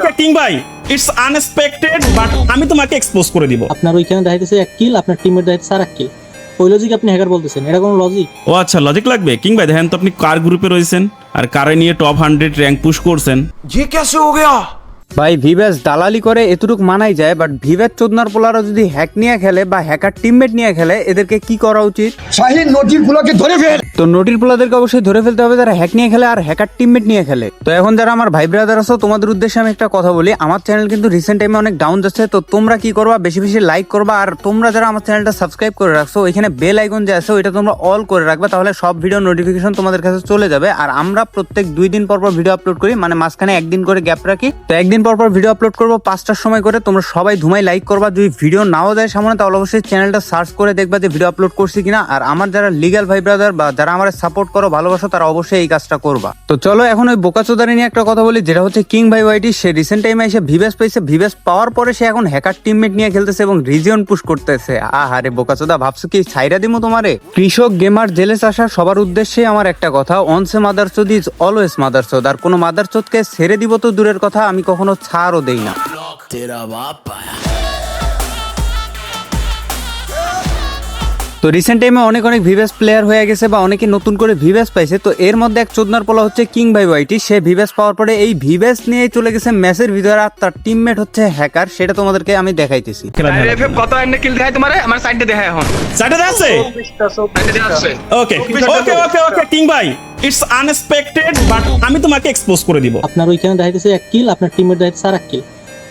Okay king ভাই, it's unexpected but আমি তোমাকে এক্সপোজ করে দিব। আপনার ওইখানে দেখাইতেছে 1 কিল, আপনার টিমমেট দেখাইতেছে আর 1 কিল। ওই লজিক আপনি হ্যাকার বলতেছেন, এটা কোনো লজিক? ও আচ্ছা, লজিক লাগবে। কিং ভাই দেখেন তো আপনি কার গ্রুপে রয়েছেন আর কারে নিয়ে টপ 100 র্যাঙ্ক পুশ করছেন। ये कैसे हो गया? ভাই ভিভ্যাস দালালি করে এতটুক মানাই যায়, বাট ভিভ্যাস চোদনার পোলারা যদি হ্যাক নিয়ে খেলে বা হ্যাকার টিমমেট নিয়ে খেলে, এদেরকে কি করা উচিত? শাহিন নজির গুলোকে ধরে ফেল। তো নোটির পোলাদেরকে অবশ্যই ধরে ফেলতে হবে যারা হ্যাক নিয়ে খেলে আর হ্যাকার টিমমেট নিয়ে খেলে। তো এখন যারা আমার ভাই ব্রাদার আছো, তোমাদের উদ্দেশ্যে আমি একটা কথা বলি, আমার চ্যানেল কিন্তু রিসেন্ট টাইমে অনেক ডাউন যাচ্ছে। তো তোমরা কি করবা, বেশি বেশি লাইক করবা, আর তোমরা যারা আমার চ্যানেলটা সাবস্ক্রাইব করে রাখছো, এখানে বেল আইকন যে আছে ওইটা তোমরা অল করে রাখবা, তাহলে সব ভিডিও নোটিফিকেশন তোমাদের কাছে চলে যাবে। আর আমরা প্রত্যেক 2 দিন পর পর ভিডিও আপলোড করি, মানে মাঝখানে 1 দিন করে গ্যাপ রাখি। তো 1 দিন পর পর ভিডিও আপলোড করবো 5টার সময় করে। তোমরা সবাই ধুমাই লাইক করবা। যদি ভিডিও নাও যায় সামনে, তাহলে অবশ্যই চ্যানেলটা সার্চ করে দেখবা যে ভিডিও আপলোড করছি কিনা। আর আমার যারা লিগ্যাল ভাই ব্রাদার বা যারা আমার সাপোর্ট করো, ভালোবাসো, তারা অবশ্যই এই কাজটা করবা। তো চলো এখন ওই বোকাচোদারি নিয়ে একটা কথা বলি, যেটা হচ্ছে কিং ভাই ওয়াইটি। সে রিসেন্ট টাইমে এসে ভিভ্যাস পাইছে, ভিভ্যাস পাওয়ার পরে সে এখন হ্যাকার টিমমেট নিয়ে খেলতেছে এবং রিজিয়ন পুশ করতেছে। আহারে বোকাচোদা, ভাবছো কি ছাইরা দিমু তোমারে? কৃষক গেমার জেলেস আসা সবার উদ্দেশ্যে আমার একটা কথা, অনসে মাদারচোদ ইজ অলওয়েজ মাদারচোদ। আর কোনো মাদারচোদকে ছেড়ে দিব তো দূরের কথা, আমি কখনো ছাড়ও দেই না। তো রিসেন্ট টাইমে অনেক ভিভ্যাস প্লেয়ার হয়ে গেছে বা অনেকে নতুন করে ভিভ্যাস পাইছে। তো এর মধ্যে এক চোদনার পোলা হচ্ছে কিং ভাই ওয়াইটি। সে ভিভ্যাস পাওয়ার পরে এই ভিভ্যাস নিয়ে চলে গেছে ম্যাচের ভিতরে, আর তার টিমমেট হচ্ছে হ্যাকার। সেটা তোমাদেরকে আমি দেখাইতেছি। কত এমনি কিল দেখাই তোমারে? আমার সাইডে দেখাই এখন। সাইডে আছে। সাইডে আছে। ওকে ওকে ওকে ওকে কিং ভাই, ইটস আনএক্সপেক্টেড বাট আমি তোমাকে এক্সপোজ করে দিব। আপনার ওইখানে দেখাইতেছে 1 কিল, আপনার টিমমেট দেখাইতেছে আর 1 কিল।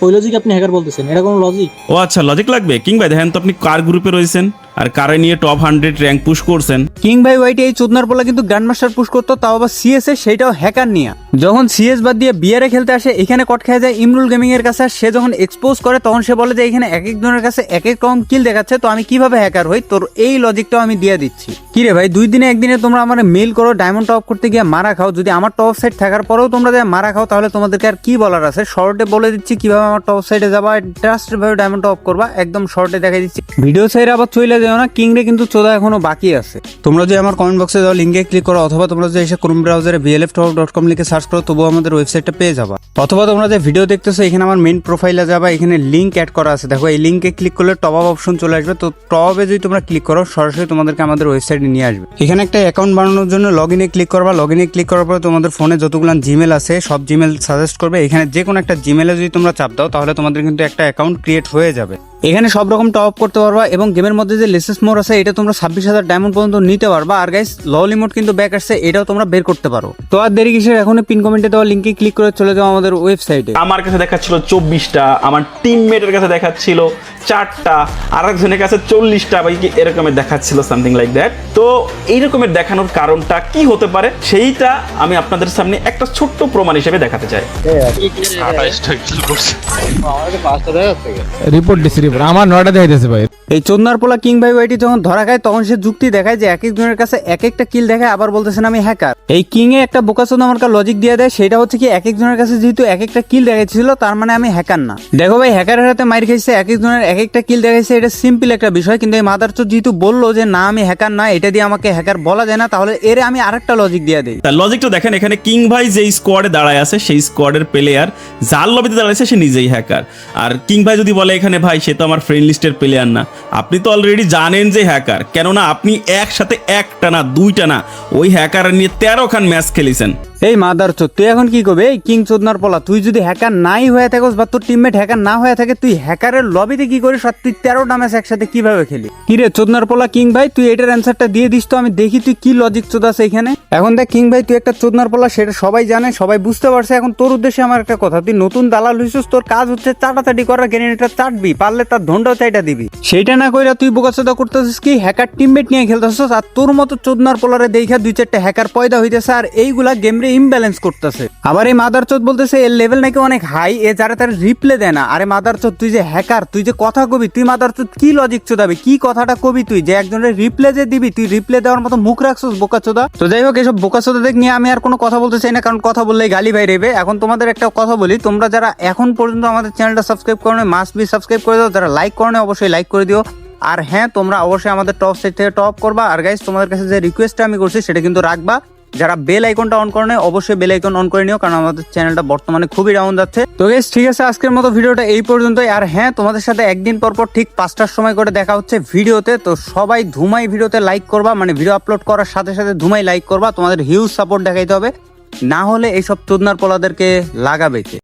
ওই লজিক আপনি হ্যাকার বলতেছেন, এটা কোনো লজিক? ও আচ্ছা, লজিক লাগবে। কিং ভাই দেখেন তো আপনি কার গ্রুপে রয়েছেন আর কারে নিয়ে টপ 100 র্যাঙ্ক পুশ করছেন। কিং ভাই ওয়াইটি এই চোদনার পোলা কিন্তু গ্র্যান্ডমাস্টার পুশ করতো, তাও আবার সিএস এ, সেটাও হ্যাকার নিয়ে। যখন সিএস বাদ দিয়ে বিয়ারে খেলতে আসে, এখানে কট খেয়ে যায় ইমরুল গেমিং এর কাছে। আর সে যখন এক্সপোজ করে, তখন সে বলে যে এখানে এক একজনের কাছে এক এক রকম কিল দেখাচ্ছে, তো আমি কিভাবে হ্যাকার হই? তোর এই লজিকটাও আমি দিয়ে দিচ্ছি। কি রে ভাই, 2 দিনে 1 দিনে তোমরা আমার মেল করো, ডায়মন্ড টপ করতে গিয়ে মারা খাও। যদি আমার টপ সাইড থাকার পরেও তোমরা যে মারা খাও, তাহলে তোমাদেরকে আর কি বলার আছে? শর্টে বলে দিচ্ছি কিভাবে আমার টপ সাইডে যাবা, ট্রাস্টেড ভাবে ডায়মন্ড টপ করবা, একদম শর্টে দেখাই দিচ্ছি। ভিডিও সাইডে আবার চলে যাও না, কিং রে কিন্তু চোদা এখনো বাকি আছে। তোমরা যদি আমার কমেন্ট বক্সে যাও, লিঙ্কে ক্লিক করো, অথবা তোমরা যদি এসে ক্রোম ব্রাউজারে vlftop.com লিখে সার্চ করো, তবুও আমাদের ওয়েবসাইটটা পেয়ে যাবা। অথবা তোমরা যে ভিডিও দেখতেছো, এখানে আমার মেইন প্রোফাইলে যাবা, এখানে লিঙ্ক অ্যাড করা আছে। দেখো এই লিঙ্কে ক্লিক করলে টপ আপ অপশন চলে আসবে। তো টপ আপে যদি তোমরা ক্লিক করো, সরাসরি তোমাদেরকে আমাদের ওয়েবসাইটে নিয়ে আসবে। এখানে একটা অ্যাকাউন্ট বানানোর জন্য লগইনে ক্লিক করবা। লগইনে ক্লিক করার পরে তোমাদের ফোনে যতগুলো জিমেল আছে সব জিমেল সাজেস্ট করবে। এখানে যে কোনো একটা জিমেলে যদি তোমরা চাপ দাও, তাহলে তোমাদের কিন্তু একটা অ্যাকাউন্ট ক্রিয়েট হয়ে যাবে। এখানে সব রকম টপ আপ করতে পারবা এবং গেমের মধ্যে যে লেসেস মোর আছে, এটা তোমরা 26,000 ডায়মন্ড পর্যন্ত নিতে পারবা। আর গাইস, লল ইমোট কিন্তু ব্যাক আসছে, এটাও তোমরা বের করতে পারো। তো আর দেরি কিসের, এখন পিন কমেন্টে দেওয়া লিঙ্কে ক্লিক করে চলে যাও আমাদের ওয়েবসাইটে। আমার কাছে দেখাচ্ছিল 24টা, আমার টিমমেটের কাছে দেখাচ্ছিল 4টা, আর একজনের কাছে 40টা, বা কি এরকমের দেখাচ্ছিল, সামথিং লাইক দ্যাট। তো এইরকমের দেখানোর কারণটা কি হতে পারে, সেইটা আমি আপনাদের সামনে একটা ছোট্ট প্রমাণ হিসেবে দেখাতে চাই। রিপোর্ট দিছি, রিপোর্ট আমার 9টা দেখাইতেছে ভাই। এই চোদনার পোলা কিং ভাই ওয়াইটি যখন ধরা খায়, তখন সে যুক্তি দেখায় যে এক একজনের কাছে এক একটা কিল দেখায়, আবার বলতেছেন আমি হ্যাকার। এই কিং এ একটা বোকাচোদা আমার লজিক দিয়ে দেয়, সেটা হচ্ছে কি এক একজনের কাছে যেহেতু এক একটা কিল দেখাইছিল, তার মানে আমি হ্যাকার না। দেখো ভাই, হ্যাকারের হাতে মাইর খাইছে, এক একজনের এক একটা কিল দেখাইছে, এটা সিম্পল একটা বিষয়। কিন্তু এই মাদারচোদ যেহেতু বললো যে না আমি হ্যাকার না, এটা দিয়ে আমাকে হ্যাকার বলা যায় না, তাহলে এর আমি আরেকটা লজিক দিয়ে দেই। তার লজিকটা দেখেন, এখানে কিং ভাই যে স্কোয়াডে দাঁড়ায় আছে, সেই স্কোয়াডের প্লেয়ার যার লবিতে দাঁড়াইছে সে নিজেই হ্যাকার। আর কিং ভাই যদি বলে এখানে ভাই সে তো আমার ফ্রেন্ড লিস্টের প্লেয়ার না, আপনি তো অলরেডি জানেন যে হ্যাকার, কেননা আপনি একসাথে 1টা না 2টা না, ওই হ্যাকার নিয়ে 13খান ম্যাচ খেলেছেন। এই মাদারচোদ, তুই এখন কি করবে? এই কিং চোদনার পোলা, তুই যদি হ্যাকার নাই হয়ে থাকিস বা তোর টিমমেট হ্যাকার না হয়ে থাকে, তুই হ্যাকারের লবিতে কি করিস? আর তুই 13টা ম্যাচ একসাথে কিভাবে খেলি? কি রে চোদনার পোলা কিং ভাই, তুই এটার অ্যান্সারটা দিয়ে দিস তো, আমি দেখি তুই কি লজিক চোদ আছে এখানে। এখন দেখ কিং ভাই, তুই একটা চোদনার পোলা, সেটা সবাই জানে, সবাই বুঝতে পারছে। এখন তোর উদ্দেশ্যে আমার একটা কথা, তুই নতুন দালাল হইছিস, তোর কাজ হচ্ছে চাটাচাটি করা, গ্রেনেডটা চাটবি, পারলে তার ধনটাও চাইটা দিবি। সেইটা না কইরা তুই বোকাচোদা করতেছিস কি, হ্যাকার টিমমেট নিয়ে খেলতেছিস। আর তোর মতো চোদনার পোলারে দেখা 2-4টা হ্যাকার পয়দা হইতেছে, আর এইগুলা গেমরে ইমব্যালেন্স করতেছে। আবার এই মাদারচোদ বলতেছে এর লেভেল নাকি অনেক হাই, এ যারা তার রিপ্লে দেয় না। আরে মাদারচোদ, তুই যে হ্যাকার, তুই যে কথা কবি, তুই মাদারচোদ কি লজিক চোদাবি, কি কথাটা কবি তুই, যে একজনের রিপ্লে যে দিবি, তুই রিপ্লে দেওয়ার মতো মুখ রাখছিস বোকাচোদা। তো যাই হোক, এসব বোকাচোদাদের নিয়ে আমি আর কোনো কথা বলতে চাই না, কারণ কথা বললেই গালি ভাই রেবে। এখন তোমাদের একটা কথা বলি, তোমরা যারা এখন পর্যন্ত আমাদের চ্যানেলটা সাবস্ক্রাইব করো না, মাস্ট বি সাবস্ক্রাইব করে দাও। যারা লাইক করো না, অবশ্যই লাইক করে দিও। আর হ্যাঁ, তোমরা অবশ্যই আমাদের টপ সাইড থেকে টপ করবা। আর গাইস, তোমাদের কাছে যে রিকোয়েস্টটা আমি করছি সেটা কিন্তু রাখবা। যারা বেল আইকনটা অন করে নেয় অবশ্যই বেল আইকন অন করে নিও, কারণ আমাদের চ্যানেলটা বর্তমানে খুবই ডাউন যাচ্ছে। তো গাইস ঠিক আছে, আজকের মতো ভিডিওটা এই পর্যন্তই। আর হ্যাঁ, তোমাদের সাথে একদিন পর পর ঠিক 5টার সময় করে দেখা হচ্ছে ভিডিওতে। তো সবাই ধুমাই ভিডিওতে লাইক করবা, মানে ভিডিও আপলোড করার সাথে সাথে ধুমাই লাইক করবা, তোমাদের হিউজ সাপোর্ট দেখাইতে হবে, না হলে এইসব চোদনার পোলাদেরকে লাগাবে কে।